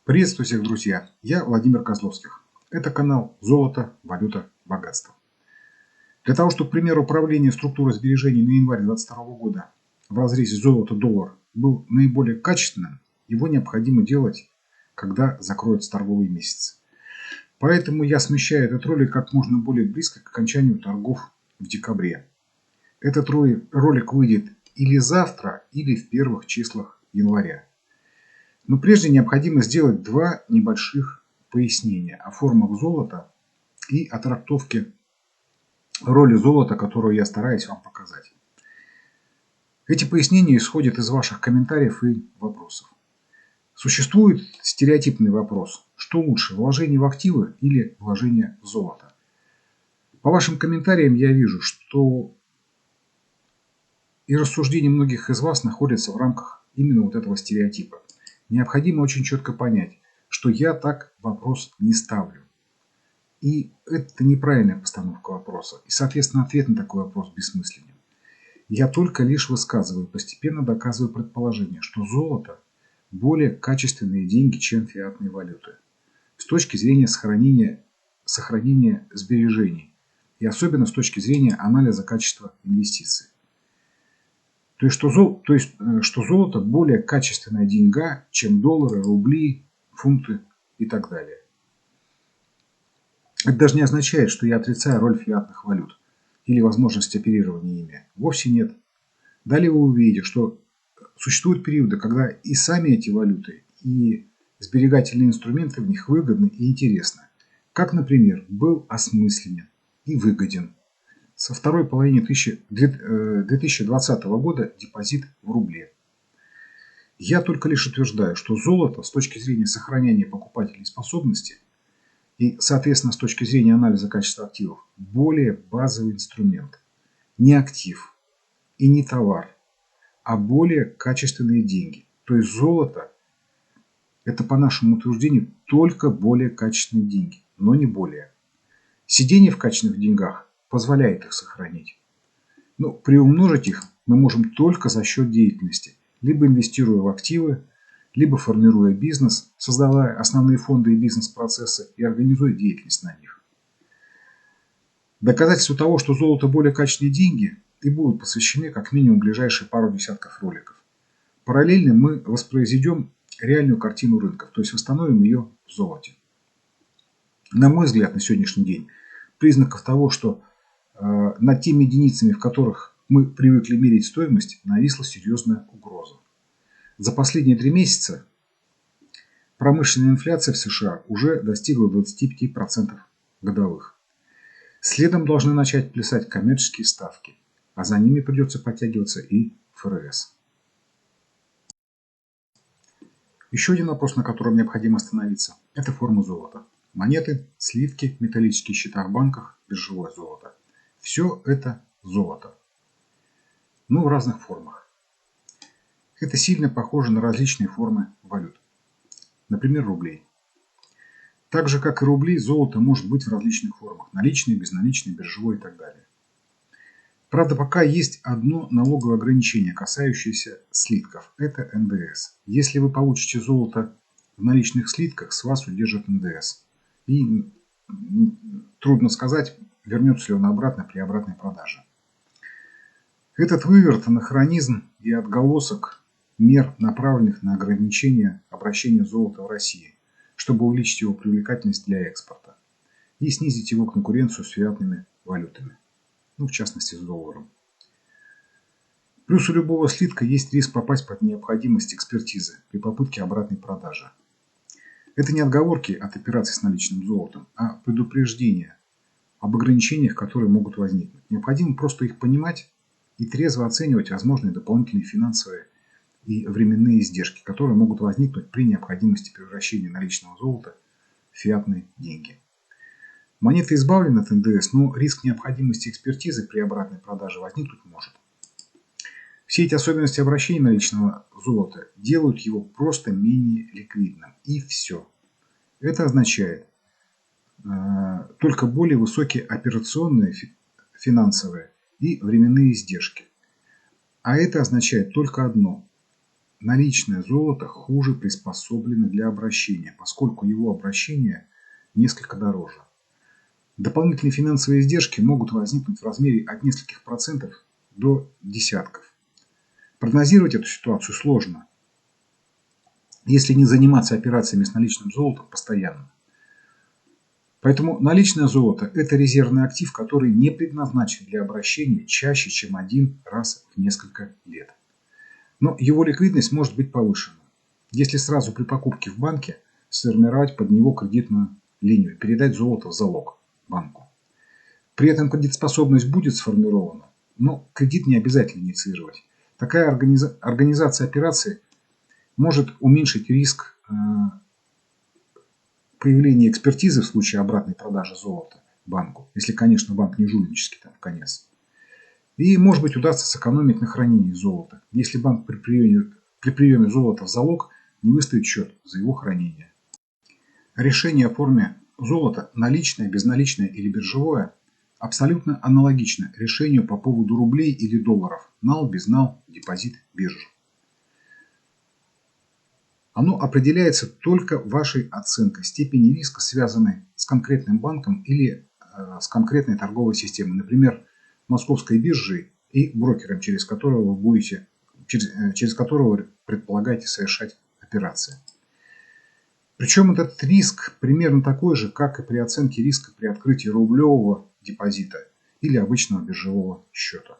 Приветствую всех, друзья! Я Владимир Козловских. Это канал «Золото, валюта, богатство». Для того, чтобы пример управления структурой сбережений на январь 2022 года в разрезе золото-доллар был наиболее качественным, его необходимо делать, когда закроется торговый месяц. Поэтому я смещаю этот ролик как можно более близко к окончанию торгов в декабре. Этот ролик выйдет или завтра, или в первых числах января. Но прежде необходимо сделать два небольших пояснения о формах золота и о трактовке роли золота, которую я стараюсь вам показать. Эти пояснения исходят из ваших комментариев и вопросов. Существует стереотипный вопрос: что лучше, вложение в активы или вложение в золото? По вашим комментариям я вижу, что и рассуждения многих из вас находятся в рамках именно вот этого стереотипа. Необходимо очень четко понять, что я так вопрос не ставлю. И это неправильная постановка вопроса. И, соответственно, ответ на такой вопрос бессмысленен. Я только лишь высказываю, постепенно доказываю предположение, что золото более качественные деньги, чем фиатные валюты. С точки зрения сохранения сбережений. И особенно с точки зрения анализа качества инвестиций. То есть, что золото более качественная деньга, чем доллары, рубли, фунты и так далее. Это даже не означает, что я отрицаю роль фиатных валют или возможность оперирования ими. Вовсе нет. Далее вы увидите, что существуют периоды, когда и сами эти валюты, и сберегательные инструменты в них выгодны и интересны. Как, например, был осмысленен и выгоден со второй половины 2020 года депозит в рубле. Я только лишь утверждаю, что золото с точки зрения сохранения покупательной способности и, соответственно, с точки зрения анализа качества активов, более базовый инструмент. Не актив и не товар, а более качественные деньги. То есть золото – это, по нашему утверждению, только более качественные деньги, но не более. Сидение в качественных деньгах позволяет их сохранить. Но приумножить их мы можем только за счет деятельности, либо инвестируя в активы, либо формируя бизнес, создавая основные фонды и бизнес-процессы и организуя деятельность на них. Доказательства того, что золото более качественные деньги, и будут посвящены как минимум ближайшие пару десятков роликов. Параллельно мы воспроизведем реальную картину рынков, то есть восстановим ее в золоте. На мой взгляд, на сегодняшний день признаков того, что над теми единицами, в которых мы привыкли мерить стоимость, нависла серьезная угроза. За последние 3 месяца промышленная инфляция в США уже достигла 25% годовых. Следом должны начать плясать коммерческие ставки, а за ними придется подтягиваться и ФРС. Еще один вопрос, на котором необходимо остановиться, это форма золота. Монеты, сливки, металлические счета в банках, биржевое золото. Все это золото, но в разных формах. Это сильно похоже на различные формы валют, например, рублей. Так же, как и рубли, золото может быть в различных формах – наличное, безналичное, биржевое и так далее. Правда, пока есть одно налоговое ограничение, касающееся слитков – это НДС. Если вы получите золото в наличных слитках, с вас удержат НДС. И трудно сказать, вернется ли он обратно при обратной продаже. Этот выверт – анахронизм и отголосок мер, направленных на ограничение обращения золота в России, чтобы увеличить его привлекательность для экспорта и снизить его конкуренцию с фиатными валютами, в частности с долларом. Плюс у любого слитка есть риск попасть под необходимость экспертизы при попытке обратной продажи. Это не отговорки от операций с наличным золотом, а предупреждение об ограничениях, которые могут возникнуть. Необходимо просто их понимать и трезво оценивать возможные дополнительные финансовые и временные издержки, которые могут возникнуть при необходимости превращения наличного золота в фиатные деньги. Монета избавлена от НДС, но риск необходимости экспертизы при обратной продаже возникнуть может. Все эти особенности обращения наличного золота делают его просто менее ликвидным. И все. Это означает только более высокие операционные, финансовые и временные издержки. А это означает только одно. наличное золото хуже приспособлено для обращения, поскольку его обращение несколько дороже. Дополнительные финансовые издержки могут возникнуть в размере от нескольких процентов до десятков. Прогнозировать эту ситуацию сложно, если не заниматься операциями с наличным золотом постоянно. Поэтому наличное золото – это резервный актив, который не предназначен для обращения чаще, чем один раз в несколько лет. Но его ликвидность может быть повышена, если сразу при покупке в банке сформировать под него кредитную линию, передать золото в залог банку. При этом кредитоспособность будет сформирована, но кредит не обязательно инициировать. Такая организация операции может уменьшить риск появления экспертизы в случае обратной продажи золота банку, если, конечно, банк не жульнический там в конец. И, может быть, удастся сэкономить на хранении золота, если банк при приеме золота в залог не выставит счет за его хранение. Решение о форме золота, наличное, безналичное или биржевое, абсолютно аналогично решению по поводу рублей или долларов, нал, безнал, депозит, биржа. Оно определяется только вашей оценкой степени риска, связанной с конкретным банком или с конкретной торговой системой, например, Московской биржей и брокером, через которого вы предполагаете совершать операции. Причем этот риск примерно такой же, как и при оценке риска при открытии рублевого депозита или обычного биржевого счета.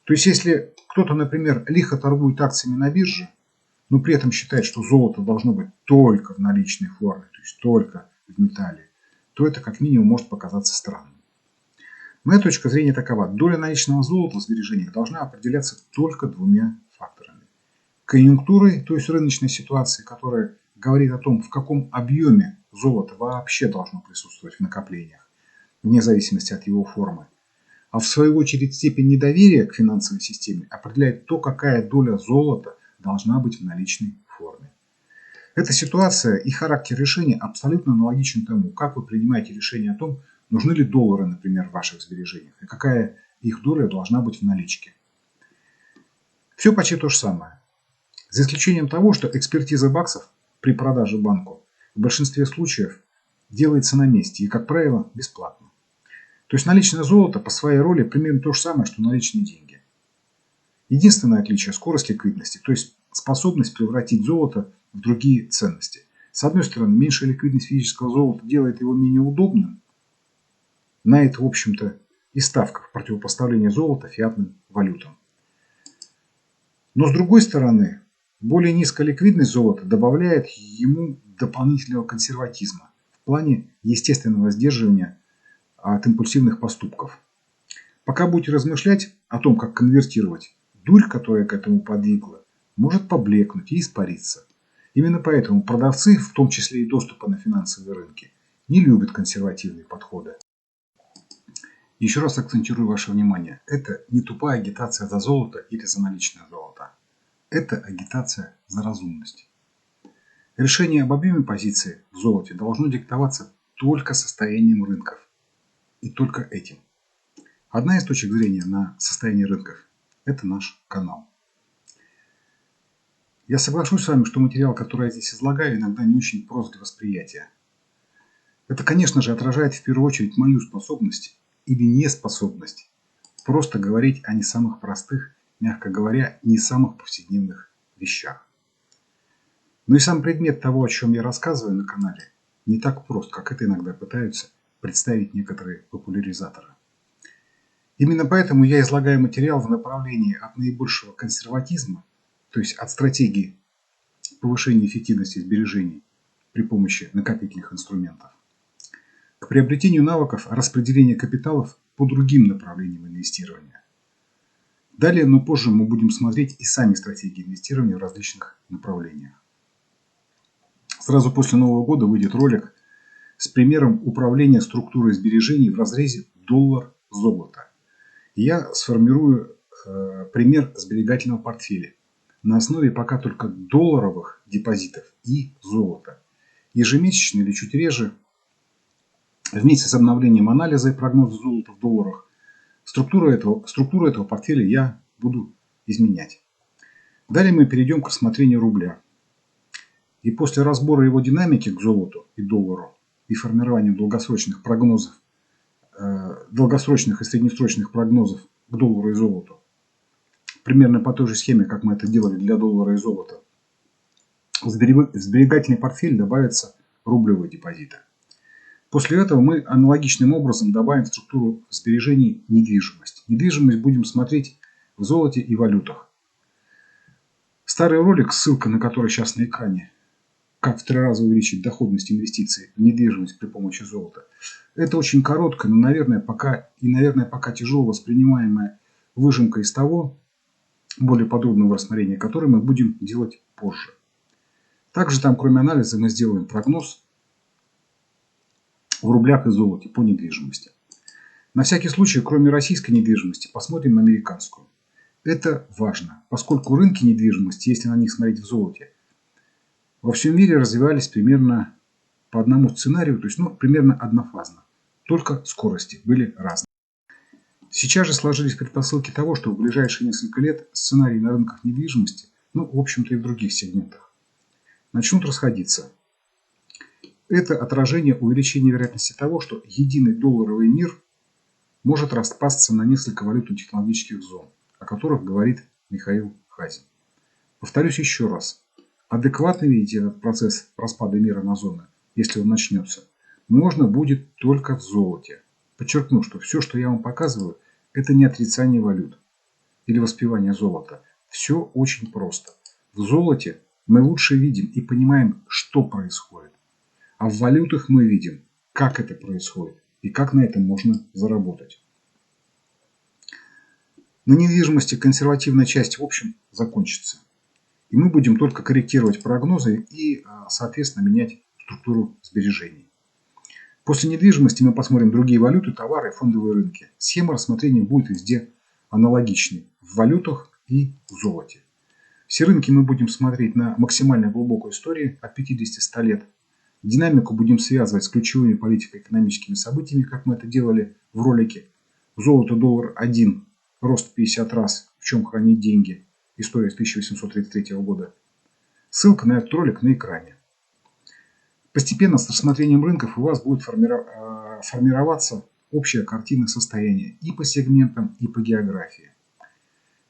То есть, если кто-то, например, лихо торгует акциями на бирже, но при этом считает, что золото должно быть только в наличной форме, то есть только в металле, то это как минимум может показаться странным. Моя точка зрения такова. Доля наличного золота в сбережениях должна определяться только двумя факторами. Конъюнктурой, то есть рыночной ситуацией, которая говорит о том, в каком объеме золото вообще должно присутствовать в накоплениях, вне зависимости от его формы. А в свою очередь степень недоверия к финансовой системе определяет то, какая доля золота должна быть в наличной форме. Эта ситуация и характер решения абсолютно аналогичен тому, как вы принимаете решение о том, нужны ли доллары, например, в ваших сбережениях, и какая их доля должна быть в наличке. Все почти то же самое. За исключением того, что экспертиза баксов при продаже банку в большинстве случаев делается на месте и, как правило, бесплатно. То есть наличное золото по своей роли примерно то же самое, что наличные деньги. Единственное отличие – скорость ликвидности, то есть способность превратить золото в другие ценности. С одной стороны, меньшая ликвидность физического золота делает его менее удобным. На это, в общем-то, и ставка в противопоставлении золота фиатным валютам. Но с другой стороны, более низкая ликвидность золота добавляет ему дополнительного консерватизма в плане естественного сдерживания от импульсивных поступков. Пока будете размышлять о том, как конвертировать, дурь, которая к этому подвигла, может поблекнуть и испариться. Именно поэтому продавцы, в том числе и доступа на финансовые рынки, не любят консервативные подходы. Еще раз акцентирую ваше внимание, это не тупая агитация за золото или за наличное золото. Это агитация за разумность. Решение об объеме позиции в золоте должно диктоваться только состоянием рынков. И только этим. Одна из точек зрения на состояние рынков – это наш канал. Я соглашусь с вами, что материал, который я здесь излагаю, иногда не очень прост для восприятия. Это, конечно же, отражает в первую очередь мою способность или неспособность просто говорить о не самых простых, мягко говоря, не самых повседневных вещах. Но и сам предмет того, о чем я рассказываю на канале, не так прост, как это иногда пытаются представить некоторые популяризаторы. Именно поэтому я излагаю материал в направлении от наибольшего консерватизма, то есть от стратегии повышения эффективности сбережений при помощи накопительных инструментов, к приобретению навыков распределения капиталов по другим направлениям инвестирования. Далее, но позже мы будем смотреть и сами стратегии инвестирования в различных направлениях. Сразу после Нового года выйдет ролик с примером управления структурой сбережений в разрезе доллар-золото. Я сформирую пример сберегательного портфеля на основе пока только долларовых депозитов и золота. Ежемесячно или чуть реже, вместе с обновлением анализа и прогноза золота в долларах, структуру этого портфеля я буду изменять. Далее мы перейдем к рассмотрению рубля. И после разбора его динамики к золоту и доллару и формированию долгосрочных прогнозов, долгосрочных и среднесрочных прогнозов к доллару и золоту, примерно по той же схеме, как мы это делали для доллара и золота, в сберегательный портфель добавятся рублевые депозиты. После этого мы аналогичным образом добавим в структуру сбережений недвижимость. Недвижимость будем смотреть в золоте и валютах. Старый ролик, ссылка на который сейчас на экране, как в 3 раза увеличить доходность инвестиций в недвижимость при помощи золота. Это очень короткая, но, наверное, пока тяжело воспринимаемая выжимка из того более подробного рассмотрения, которое мы будем делать позже. Также там, кроме анализа, мы сделаем прогноз в рублях и золоте по недвижимости. На всякий случай, кроме российской недвижимости, посмотрим на американскую. Это важно, поскольку рынки недвижимости, если на них смотреть в золоте, во всем мире развивались примерно по одному сценарию, то есть примерно однофазно. Только скорости были разные. Сейчас же сложились предпосылки того, что в ближайшие несколько лет сценарии на рынках недвижимости, в общем-то и в других сегментах, начнут расходиться. Это отражение увеличения вероятности того, что единый долларовый мир может распасться на несколько валютно-технологических зон, о которых говорит Михаил Хазин. Повторюсь еще раз. Адекватно видеть этот процесс распада мира на зоны, если он начнется, можно будет только в золоте. Подчеркну, что все, что я вам показываю, это не отрицание валют или воспевание золота. Все очень просто. В золоте мы лучше видим и понимаем, что происходит. А в валютах мы видим, как это происходит и как на этом можно заработать. На недвижимости консервативная часть в общем закончится. И мы будем только корректировать прогнозы и, соответственно, менять структуру сбережений. После недвижимости мы посмотрим другие валюты, товары и фондовые рынки. Схема рассмотрения будет везде аналогичной в валютах и в золоте. Все рынки мы будем смотреть на максимально глубокой истории от 50-100 лет. Динамику будем связывать с ключевыми политико-экономическими событиями, как мы это делали в ролике. Золото, доллар 1, рост 50 раз, в чем хранить деньги. История с 1833 года. Ссылка на этот ролик на экране. Постепенно с рассмотрением рынков у вас будет формироваться общая картина состояния и по сегментам, и по географии.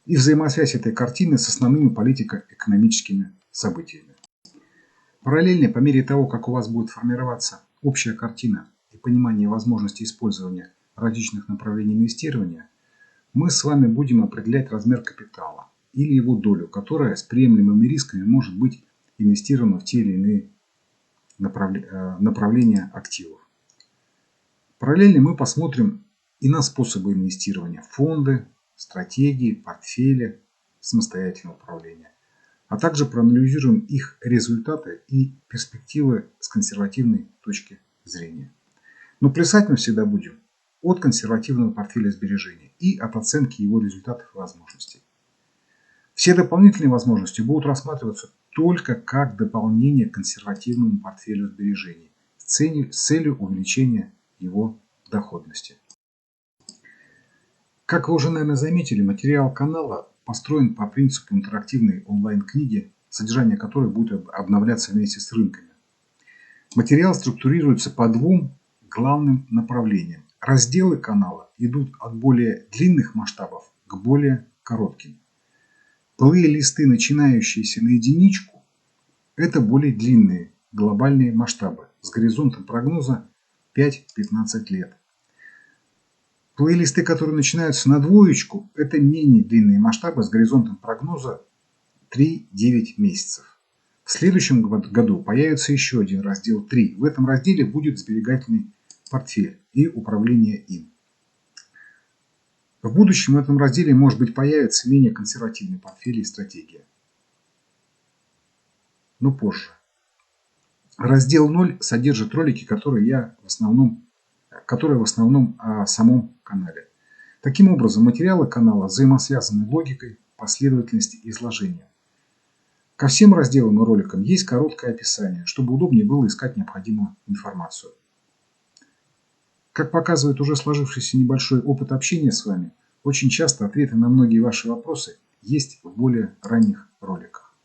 И взаимосвязь этой картины с основными политико-экономическими событиями. Параллельно, по мере того, как у вас будет формироваться общая картина и понимание возможностей использования различных направлений инвестирования, мы с вами будем определять размер капитала или его долю, которая с приемлемыми рисками может быть инвестирована в те или иные направления активов. Параллельно мы посмотрим и на способы инвестирования: фонды, стратегии, портфели, самостоятельного управления, а также проанализируем их результаты и перспективы с консервативной точки зрения. Но плясать мы всегда будем от консервативного портфеля сбережений и от оценки его результатов и возможностей. Все дополнительные возможности будут рассматриваться только как дополнение к консервативному портфелю сбережений с целью увеличения его доходности. Как вы уже, наверное, заметили, материал канала построен по принципу интерактивной онлайн-книги, содержание которой будет обновляться вместе с рынками. Материал структурируется по двум главным направлениям. Разделы канала идут от более длинных масштабов к более коротким. Плейлисты, начинающиеся на единичку, это более длинные глобальные масштабы с горизонтом прогноза 5-15 лет. Плейлисты, которые начинаются на двоечку, это менее длинные масштабы с горизонтом прогноза 3-9 месяцев. В следующем году появится еще один раздел 3. В этом разделе будет сберегательный портфель и управление им. В будущем в этом разделе, может быть, появится менее консервативный портфель и стратегия. Но позже. Раздел 0 содержит ролики, которые в основном о самом канале. Таким образом, материалы канала взаимосвязаны логикой, последовательности изложения. Ко всем разделам и роликам есть короткое описание, чтобы удобнее было искать необходимую информацию. Как показывает уже сложившийся небольшой опыт общения с вами, очень часто ответы на многие ваши вопросы есть в более ранних роликах.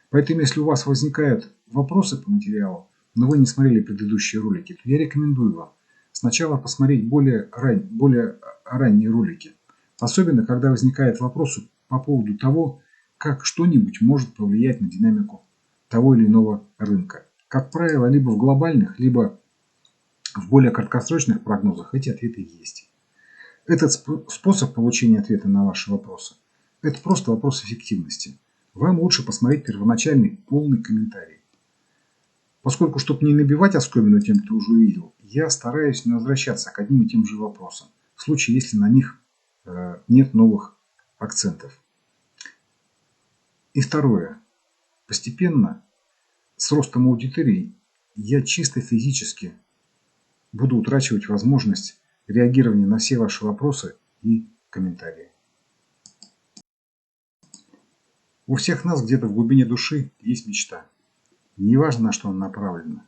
Поэтому, если у вас возникают вопросы по материалу, но вы не смотрели предыдущие ролики, то я рекомендую вам сначала посмотреть более ранние ролики. Особенно, когда возникают вопросы по поводу того, как что-нибудь может повлиять на динамику того или иного рынка. Как правило, либо в глобальных, либо в более краткосрочных прогнозах эти ответы есть. Этот способ получения ответа на ваши вопросы – это просто вопрос эффективности. Вам лучше посмотреть первоначальный полный комментарий. Поскольку, чтобы не набивать оскомину тем, кто уже увидел, я стараюсь не возвращаться к одним и тем же вопросам, в случае, если на них нет новых акцентов. И второе. Постепенно, с ростом аудитории, я чисто физически буду утрачивать возможность реагирования на все ваши вопросы и комментарии. У всех нас где-то в глубине души есть мечта. Неважно, на что она направлена.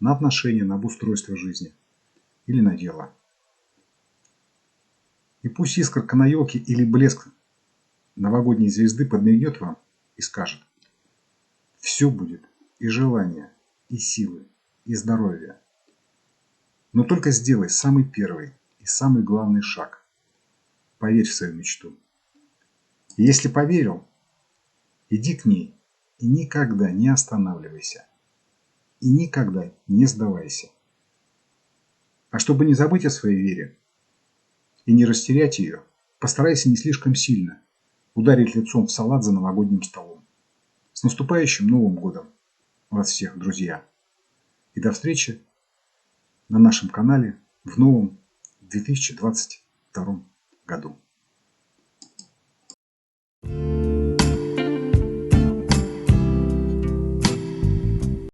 На отношения, на обустройство жизни или на дело. И пусть искорка на елке или блеск новогодней звезды подмигнет вам и скажет: все будет, и желание, и силы, и здоровье. Но только сделай самый первый и самый главный шаг. Поверь в свою мечту. И если поверил, иди к ней и никогда не останавливайся. И никогда не сдавайся. А чтобы не забыть о своей вере и не растерять ее, постарайся не слишком сильно ударить лицом в салат за новогодним столом. С наступающим Новым годом вас всех, друзья! И до встречи на нашем канале в новом 2022 году.